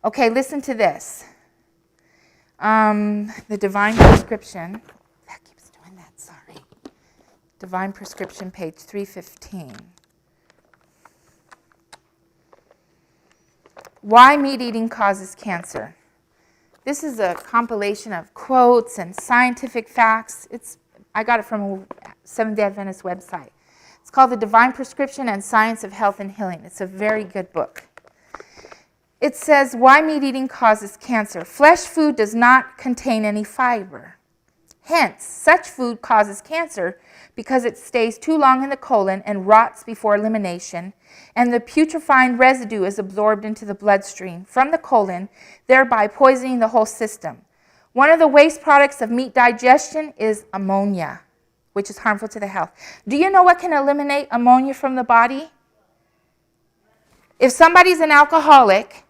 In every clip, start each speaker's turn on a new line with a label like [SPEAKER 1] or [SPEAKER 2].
[SPEAKER 1] Okay, listen to this. The Divine Prescription. That keeps doing that, sorry. Divine Prescription, page 315. Why meat eating causes cancer. This is a compilation of quotes and scientific facts. I got it from a Seventh-day Adventist website. It's called The Divine Prescription and Science of Health and Healing. It's a very good book. It says, why meat eating causes cancer. Flesh food does not contain any fiber. Hence, such food causes cancer because it stays too long in the colon and rots before elimination, and the putrefying residue is absorbed into the bloodstream from the colon, thereby poisoning the whole system. One of the waste products of meat digestion is ammonia, which is harmful to the health. Do you know what can eliminate ammonia from the body? If somebody's an alcoholic,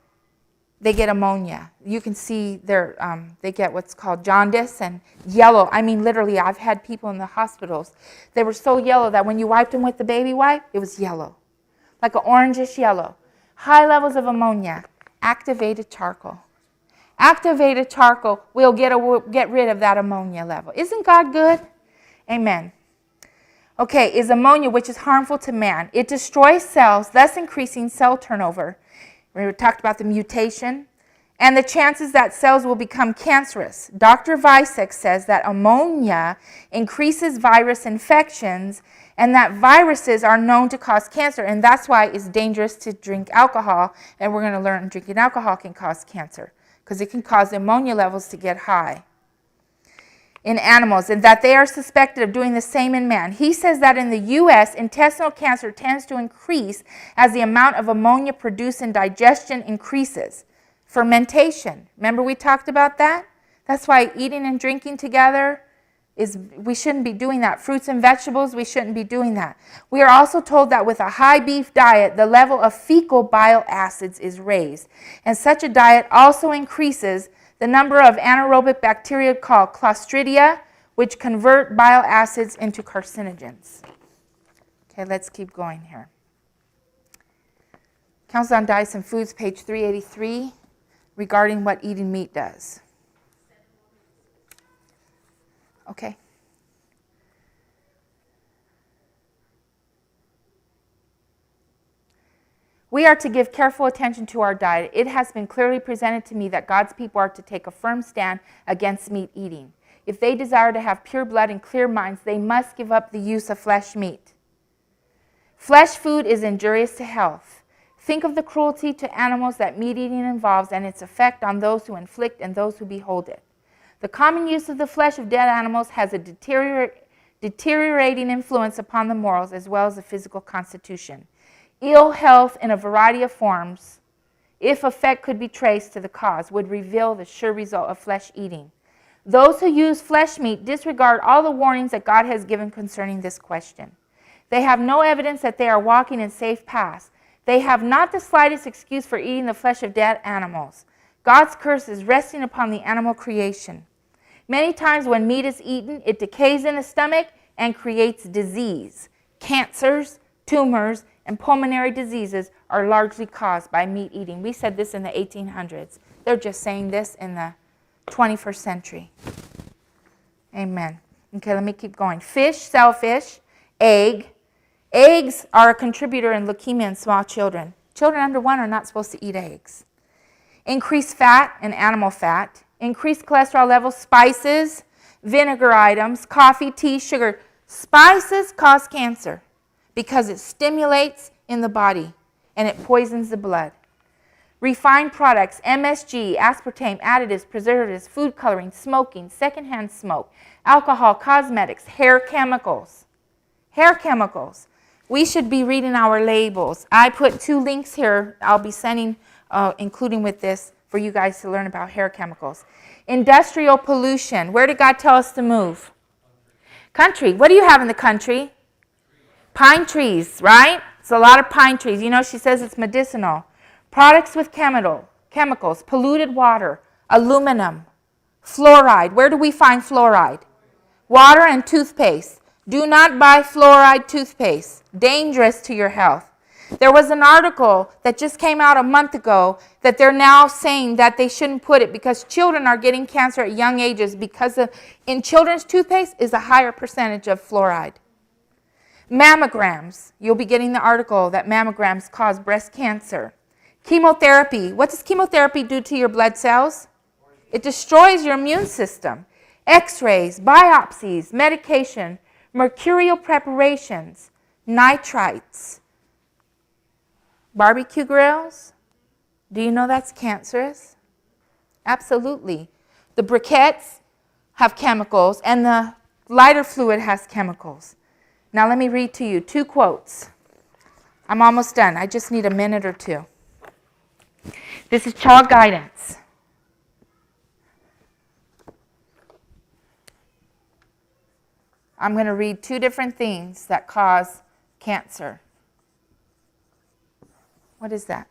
[SPEAKER 1] they get ammonia. You can see they get what's called jaundice and yellow. I mean, literally, I've had people in the hospitals. They were so yellow that when you wiped them with the baby wipe, it was yellow, like an orangish yellow. High levels of ammonia. Activated charcoal. Activated charcoal will get rid of that ammonia level. Isn't God good? Amen. Okay, is ammonia, which is harmful to man. It destroys cells, thus increasing cell turnover. We talked about the mutation and the chances that cells will become cancerous. Dr. Vicek says that ammonia increases virus infections and that viruses are known to cause cancer, and that's why it's dangerous to drink alcohol, and we're going to learn drinking alcohol can cause cancer because it can cause ammonia levels to get high in animals, and that they are suspected of doing the same in man. He says that in the U.S., intestinal cancer tends to increase as the amount of ammonia produced in digestion increases. Fermentation, remember we talked about that? That's why eating and drinking together, we shouldn't be doing that. Fruits and vegetables, we shouldn't be doing that. We are also told that with a high beef diet, the level of fecal bile acids is raised, and such a diet also increases the number of anaerobic bacteria called Clostridia, which convert bile acids into carcinogens. Okay, let's keep going here. Council on Diets and Foods, page 383, regarding what eating meat does. Okay. We are to give careful attention to our diet. It has been clearly presented to me that God's people are to take a firm stand against meat eating. If they desire to have pure blood and clear minds, they must give up the use of flesh meat. Flesh food is injurious to health. Think of the cruelty to animals that meat eating involves and its effect on those who inflict and those who behold it. The common use of the flesh of dead animals has a deteriorating influence upon the morals as well as the physical constitution. Ill health in a variety of forms, if effect could be traced to the cause, would reveal the sure result of flesh eating. Those who use flesh meat disregard all the warnings that God has given concerning this question. They have no evidence that they are walking in safe paths. They have not the slightest excuse for eating the flesh of dead animals. God's curse is resting upon the animal creation. Many times when meat is eaten, it decays in the stomach and creates disease. Cancers, tumors, and pulmonary diseases are largely caused by meat eating. We said this in the 1800s. They're just saying this in the 21st century. Amen. Okay, let me keep going. Fish, shellfish, egg. Eggs are a contributor in leukemia in small children. Children under 1 are not supposed to eat eggs. Increased fat and animal fat. Increased cholesterol levels, spices, vinegar items, coffee, tea, sugar. Spices cause cancer because it stimulates in the body and it poisons the blood. Refined products, MSG, aspartame, additives, preservatives, food coloring, smoking, secondhand smoke, alcohol, cosmetics, hair chemicals. Hair chemicals. We should be reading our labels. I put 2 links here I'll be sending, including with this, for you guys to learn about hair chemicals. Industrial pollution. Where did God tell us to move? Country. What do you have in the country? Pine trees, right? It's a lot of pine trees. You know, she says it's medicinal. Products with chemicals, polluted water, aluminum, fluoride. Where do we find fluoride? Water and toothpaste. Do not buy fluoride toothpaste. Dangerous to your health. There was an article that just came out a month ago that they're now saying that they shouldn't put it because children are getting cancer at young ages because in children's toothpaste is a higher percentage of fluoride. Mammograms. You'll be getting the article that mammograms cause breast cancer. Chemotherapy. What does chemotherapy do to your blood cells? It destroys your immune system. X-rays, biopsies, medication, mercurial preparations, nitrites, barbecue grills. Do you know that's cancerous? Absolutely. The briquettes have chemicals and the lighter fluid has chemicals. Now let me read to you 2 quotes. I'm almost done. I just need a minute or 2. This is child guidance. I'm going to read 2 different things that cause cancer. What is that?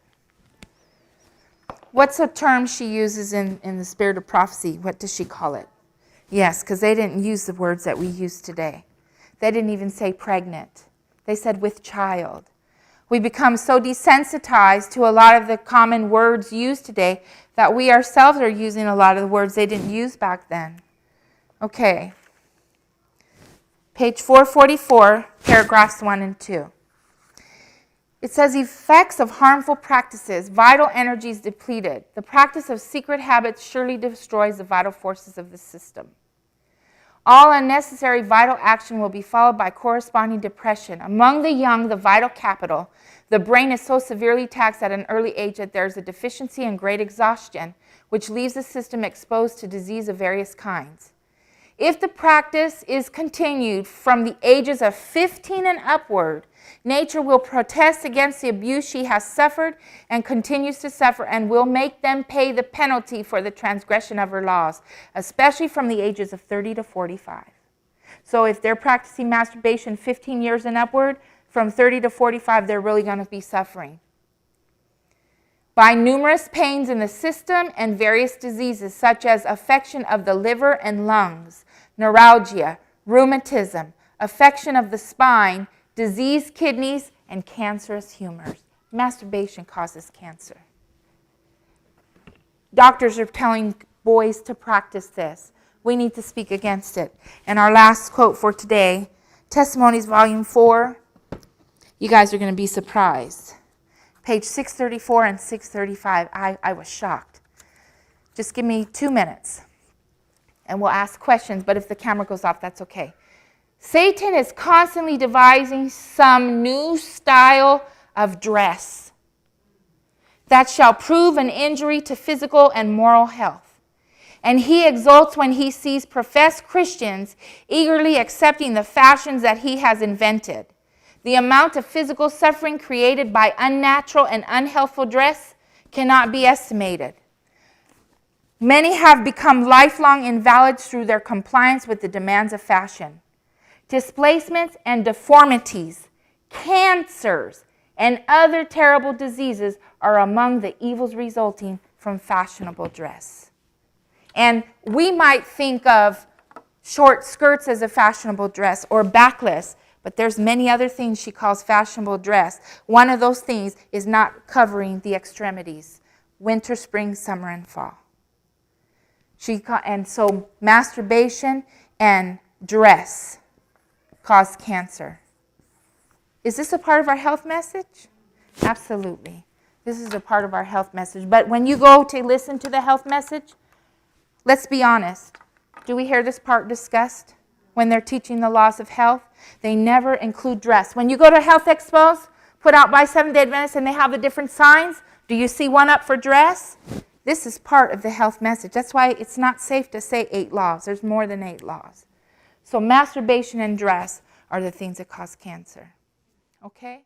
[SPEAKER 1] What's a term she uses in the spirit of prophecy? What does she call it? Yes, because they didn't use the words that we use today. They didn't even say pregnant. They said with child. We become so desensitized to a lot of the common words used today that we ourselves are using a lot of the words they didn't use back then. Okay. Page 444, paragraphs 1 and 2. It says, effects of harmful practices, vital energies depleted. The practice of secret habits surely destroys the vital forces of the system. All unnecessary vital action will be followed by corresponding depression. Among the young, the vital capital, the brain is so severely taxed at an early age that there is a deficiency and great exhaustion, which leaves the system exposed to disease of various kinds. If the practice is continued from the ages of 15 and upward, nature will protest against the abuse she has suffered and continues to suffer and will make them pay the penalty for the transgression of her laws, especially from the ages of 30 to 45. So if they're practicing masturbation 15 years and upward, from 30 to 45, they're really going to be suffering. By numerous pains in the system and various diseases such as affection of the liver and lungs, neuralgia, rheumatism, affection of the spine, diseased kidneys, and cancerous humors. Masturbation causes cancer. Doctors are telling boys to practice this. We need to speak against it. And our last quote for today, Testimonies, Volume 4. You guys are going to be surprised. Page 634 and 635. I was shocked. Just give me 2 minutes, and we'll ask questions, but if the camera goes off, that's okay. Satan is constantly devising some new style of dress that shall prove an injury to physical and moral health. And he exults when he sees professed Christians eagerly accepting the fashions that he has invented. The amount of physical suffering created by unnatural and unhealthful dress cannot be estimated. Many have become lifelong invalids through their compliance with the demands of fashion. Displacements and deformities, cancers, and other terrible diseases are among the evils resulting from fashionable dress. And we might think of short skirts as a fashionable dress or backless, but there's many other things she calls fashionable dress. One of those things is not covering the extremities, winter, spring, summer, and fall. And so masturbation and dress cause cancer. Is this a part of our health message? Absolutely. This is a part of our health message. But when you go to listen to the health message, let's be honest. Do we hear this part discussed when they're teaching the laws of health? They never include dress. When you go to health expos put out by Seventh-day Adventists and they have the different signs, do you see one up for dress? This is part of the health message. That's why it's not safe to say 8 laws. There's more than 8 laws. So masturbation and dress are the things that cause cancer. Okay?